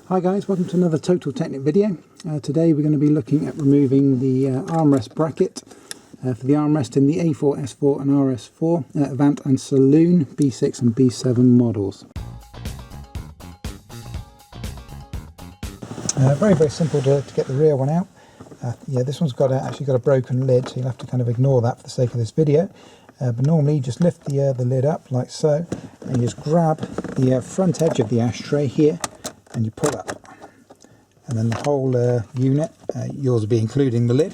Hi guys, welcome to another Total Technik video. Today we're going to be looking at removing the armrest bracket for the armrest in the A4, S4 and RS4 Avant and Saloon B6 and B7 models. Very simple to get the rear one out. Yeah, this one's actually got a broken lid, so you'll have to kind of ignore that for the sake of this video. But normally you just lift the lid up like so, and you just grab the front edge of the ashtray here and you pull up, and then the whole unit, yours will be including the lid,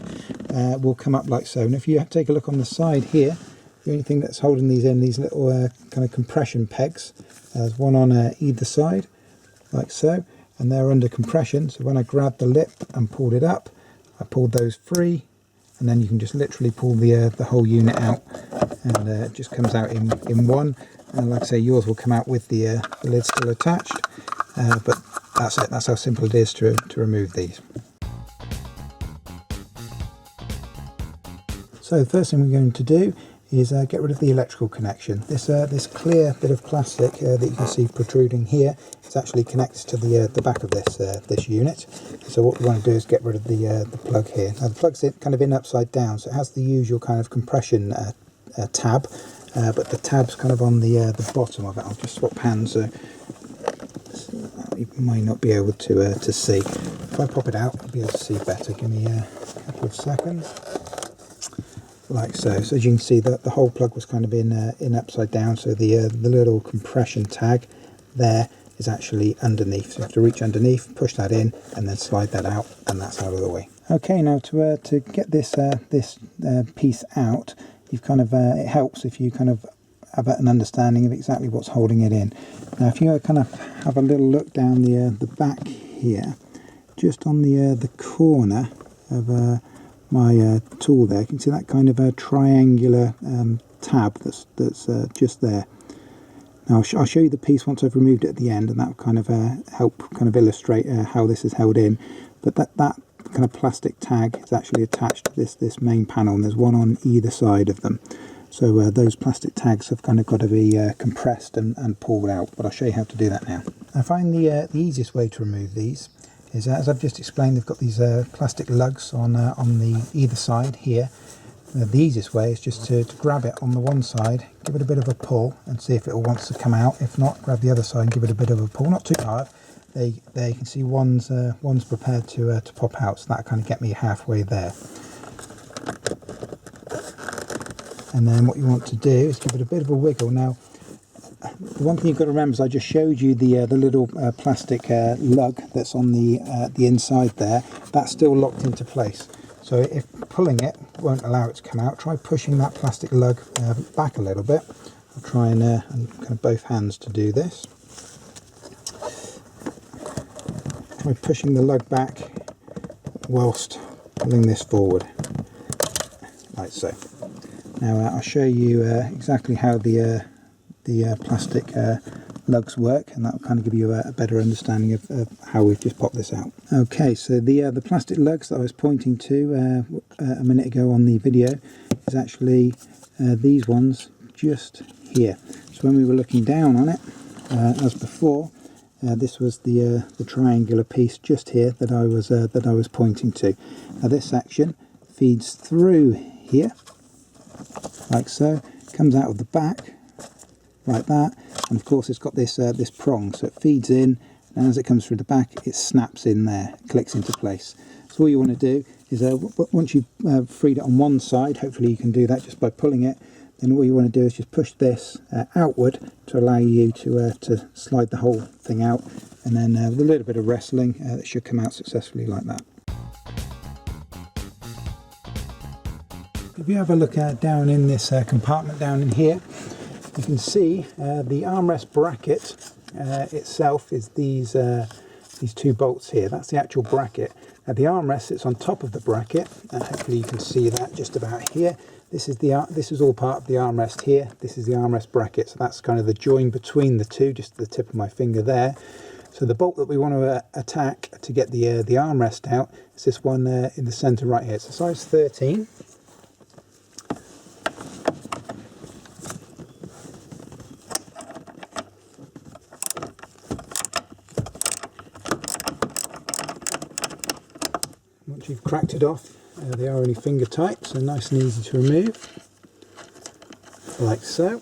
will come up like so. And if you take a look on the side here, the only thing that's holding these in, these little kind of compression pegs, there's one on either side like so, and they're under compression. So when I grabbed the lip and pulled it up, I pulled those free, and then you can just literally pull the whole unit out, and it just comes out in one. And like I say, yours will come out with the lid still attached, but that's it. That's how simple it is to remove these. So the first thing we're going to do is get rid of the electrical connection. This clear bit of plastic that you can see protruding here is actually connected to the back of this unit. So what we want to do is get rid of the plug here. Now the plug's kind of in upside down, so it has the usual kind of compression tab, but the tab's kind of on the bottom of it. I'll just swap hands so you might not be able to see. If I pop it out, I'll be able to see better. Give me a couple of seconds. Like so. So as you can see, the whole plug was kind of in upside down, so the little compression tag there is actually underneath. So you have to reach underneath, push that in, and then slide that out, and that's out of the way. Okay, now to get this piece out, you've kind of it helps if you kind of have an understanding of exactly what's holding it in. Now, if you kind of have a little look down the back here, just on the corner of my tool there, you can see that kind of a triangular tab that's just there. Now I'll show you the piece once I've removed it at the end, and that will kind of help kind of illustrate how this is held in. But that kind of plastic tag is actually attached to this main panel, and there's one on either side of them. So those plastic tags have kind of got to be compressed and pulled out, but I'll show you how to do that now. I find the easiest way to remove these is, as I've just explained, they've got these plastic lugs on the either side here. The easiest way is just to grab it on the one side, give it a bit of a pull and see if it wants to come out. If not, grab the other side and give it a bit of a pull, not too hard. There you can see one's prepared to pop out, so that kind of get me halfway there. And then what you want to do is give it a bit of a wiggle. Now, the one thing you've got to remember is I just showed you the little plastic lug that's on the inside there. That's still locked into place. So if pulling it won't allow it to come out, try pushing that plastic lug back a little bit. I'll try and kind of both hands to do this. Try pushing the lug back whilst pulling this forward, like so. Now I'll show you exactly how the plastic lugs work, and that will kind of give you a better understanding of how we've just popped this out. Okay, so the plastic lugs that I was pointing to a minute ago on the video is actually these ones just here. So when we were looking down on it, as before, this was the triangular piece just here that I was pointing to. Now this section feeds through here, like so, comes out of the back like that, and of course it's got this prong, so it feeds in, and as it comes through the back it snaps in there, clicks into place. So all you want to do is once you've freed it on one side, hopefully you can do that just by pulling it, then all you want to do is just push this outward to allow you to slide the whole thing out, and then with a little bit of wrestling it should come out successfully like that. If you have a look down in this compartment down in here, you can see the armrest bracket itself is these two bolts here. That's the actual bracket. Now the armrest sits on top of the bracket, and hopefully you can see that just about here. This is all part of the armrest here. This is the armrest bracket, so that's kind of the join between the two, just the tip of my finger there. So the bolt that we want to attack to get the armrest out is this one in the centre right here. It's a size 13. you've cracked it off, they are only finger tight, so nice and easy to remove, like so.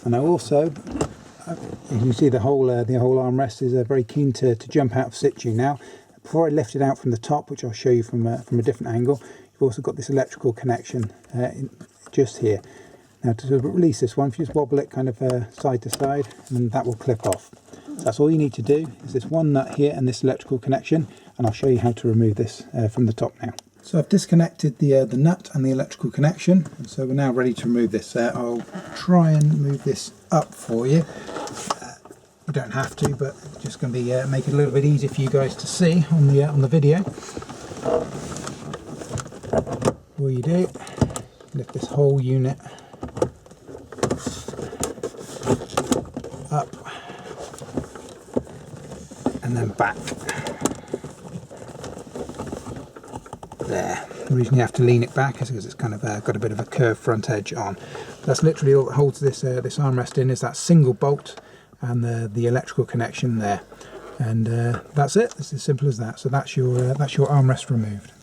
And I also, you can see the whole armrest is very keen to jump out of situ now. Before I lift it out from the top, which I'll show you from a different angle, you've also got this electrical connection just here. Now to release this one, if you just wobble it kind of side to side, and that will clip off. So that's all you need to do, is this one nut here and this electrical connection, and I'll show you how to remove this from the top now. So I've disconnected the nut and the electrical connection, and so we're now ready to remove this. I'll try and move this up for you. You don't have to, but it's just going to be make it a little bit easier for you guys to see on the video. All you do, lift this whole unit up and then back. There. The reason you have to lean it back is because it's kind of got a bit of a curved front edge on. That's literally all that holds this this armrest in, is that single bolt and the electrical connection there, and that's it. It's as simple as that. So that's your armrest removed.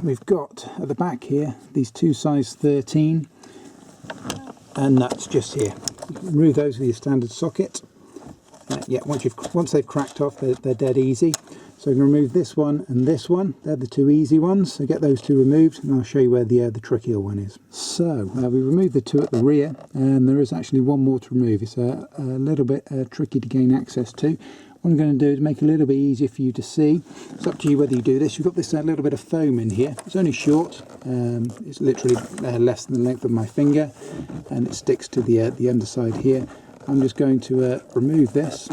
We've got at the back here these two size 13 nuts just here. Remove those with your standard socket. Yeah, once they've cracked off, they're dead easy. So you can remove this one and this one. They're the two easy ones. So get those two removed, and I'll show you where the trickier one is. So we removed the two at the rear, and there is actually one more to remove. It's a little bit tricky to gain access to. What I'm going to do is make it a little bit easier for you to see. It's up to you whether you do this. You've got this little bit of foam in here. It's only short. It's literally less than the length of my finger, and it sticks to the underside here. I'm just going to remove this.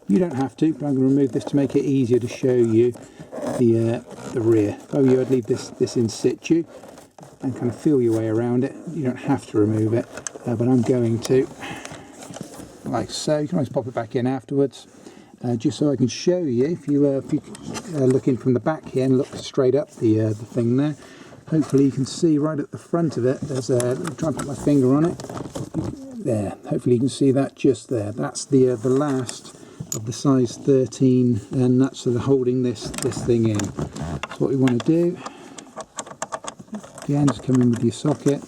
You don't have to, but I'm going to remove this to make it easier to show you the rear. If I were you, I'd leave this in situ and kind of feel your way around it. You don't have to remove it, but I'm going to, like so. You can always pop it back in afterwards, just so I can show you. If you look in from the back here and look straight up the thing there, hopefully you can see right at the front of it. There's let me try and put my finger on it. There, hopefully you can see that just there. That's the last of the size 13 nuts that are holding this thing in. So what we want to do, again, just come in with your socket.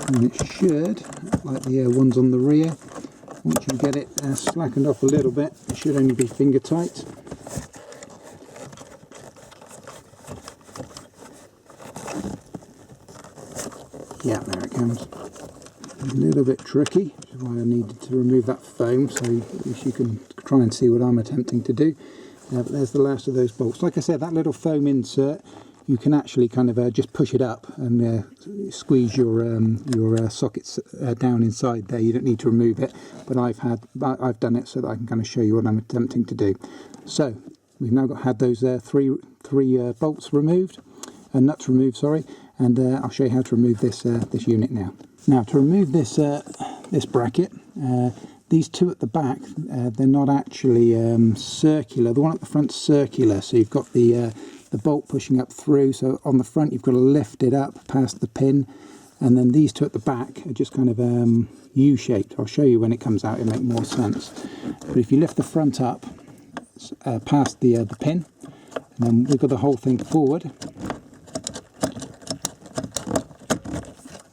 And it should, like the ones on the rear, once you get it slackened off a little bit, it should only be finger tight. Yeah, there it comes. A little bit tricky, which is why I needed to remove that foam, so at least you can try and see what I'm attempting to do. But there's the last of those bolts. Like I said, that little foam insert, you can actually kind of just push it up and squeeze your sockets down inside there. You don't need to remove it, but I've done it so that I can kind of show you what I'm attempting to do. So we've now had those three bolts removed, nuts removed, sorry. And I'll show you how to remove this unit now. Now, to remove this bracket, these two at the back, they're not actually circular. The one at the front's circular, so you've got the bolt pushing up through. So on the front, you've got to lift it up past the pin, and then these two at the back are just kind of U-shaped. I'll show you when it comes out; it'll make more sense. But if you lift the front up past the pin, and then wiggle the whole thing forward.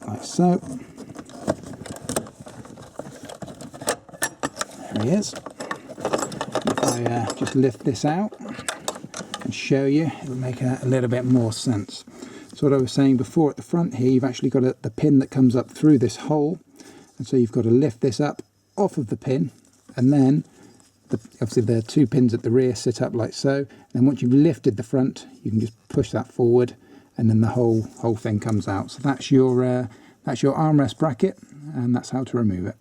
Like so. There he is. If I just lift this out and show you, it'll make a little bit more sense. So what I was saying before, at the front here, you've actually got the pin that comes up through this hole, and so you've got to lift this up off of the pin, and then obviously there are two pins at the rear sit up like so. And then once you've lifted the front, you can just push that forward, and then the whole thing comes out. So that's your armrest bracket, and that's how to remove it.